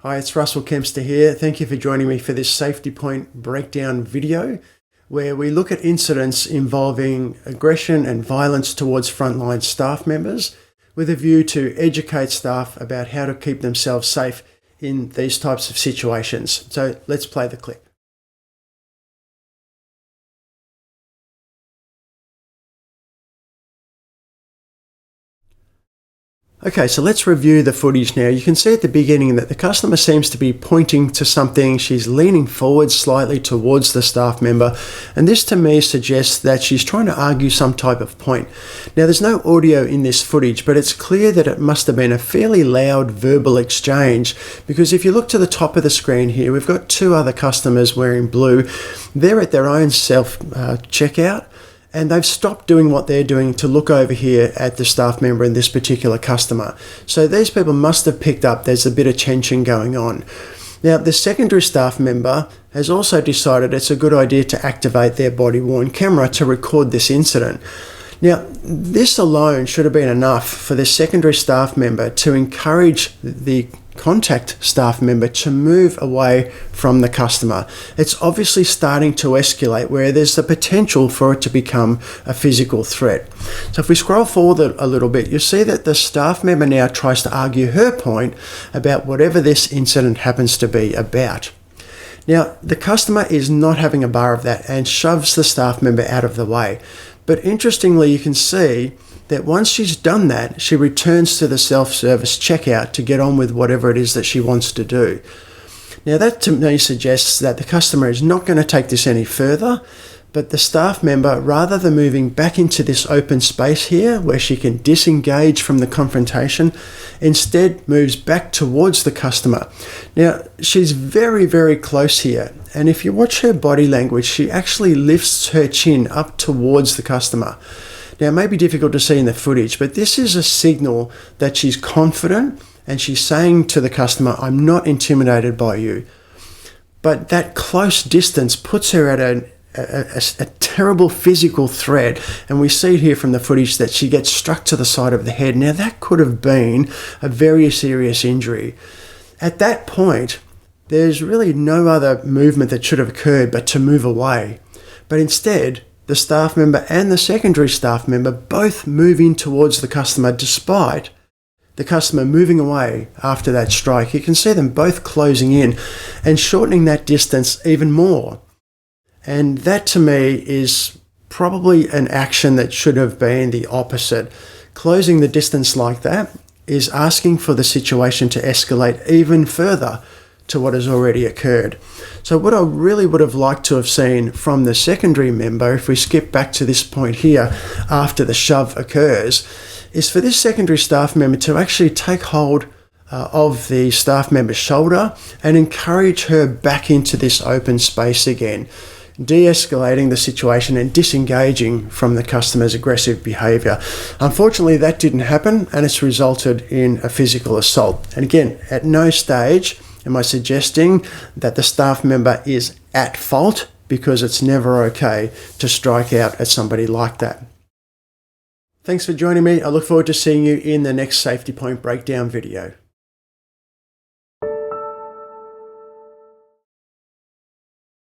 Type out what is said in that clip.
Hi, it's Russell Kempster here. Thank you for joining me for this safety point breakdown video where we look at incidents involving aggression and violence towards frontline staff members with a view to educate staff about how to keep themselves safe in these types of situations. So let's play the clip. Okay, so let's review the footage now. You can see at the beginning that the customer seems to be pointing to something. She's leaning forward slightly towards the staff member, and this to me suggests that she's trying to argue some type of point. Now, there's no audio in this footage, but it's clear that it must have been a fairly loud verbal exchange, because if you look to the top of the screen here, we've got two other customers wearing blue. They're at their own self-checkout. And they've stopped doing what they're doing to look over here at the staff member and this particular customer. So these people must have picked up there's a bit of tension going on. Now, the secondary staff member has also decided it's a good idea to activate their body-worn camera to record this incident. Now, this alone should have been enough for the secondary staff member to encourage the contact staff member to move away from the customer. It's obviously starting to escalate where there's the potential for it to become a physical threat. So if we scroll forward a little bit, you see that the staff member now tries to argue her point about whatever this incident happens to be about. Now, the customer is not having a bar of that and shoves the staff member out of the way. But interestingly, you can see that once she's done that, she returns to the self-service checkout to get on with whatever it is that she wants to do. Now, that to me suggests that the customer is not going to take this any further, but the staff member, rather than moving back into this open space here where she can disengage from the confrontation, instead moves back towards the customer. Now, she's very, very close here. And if you watch her body language, she actually lifts her chin up towards the customer. Now, it may be difficult to see in the footage, but this is a signal that she's confident and she's saying to the customer, I'm not intimidated by you. But that close distance puts her at a terrible physical threat, and we see here from the footage that she gets struck to the side of the head. Now, that could have been a very serious injury. At that point, there's really no other movement that should have occurred but to move away. But instead, the staff member and the secondary staff member both move in towards the customer despite the customer moving away after that strike. You can see them both closing in and shortening that distance even more. And that to me is probably an action that should have been the opposite. Closing the distance like that is asking for the situation to escalate even further to what has already occurred. So what I really would have liked to have seen from the secondary member, if we skip back to this point here after the shove occurs, is for this secondary staff member to actually take hold of the staff member's shoulder and encourage her back into this open space again, de-escalating the situation and disengaging from the customer's aggressive behaviour. Unfortunately, that didn't happen, and it's resulted in a physical assault. And again, at no stage am I suggesting that the staff member is at fault, because it's never okay to strike out at somebody like that. Thanks for joining me. I look forward to seeing you in the next Safety Point Breakdown video.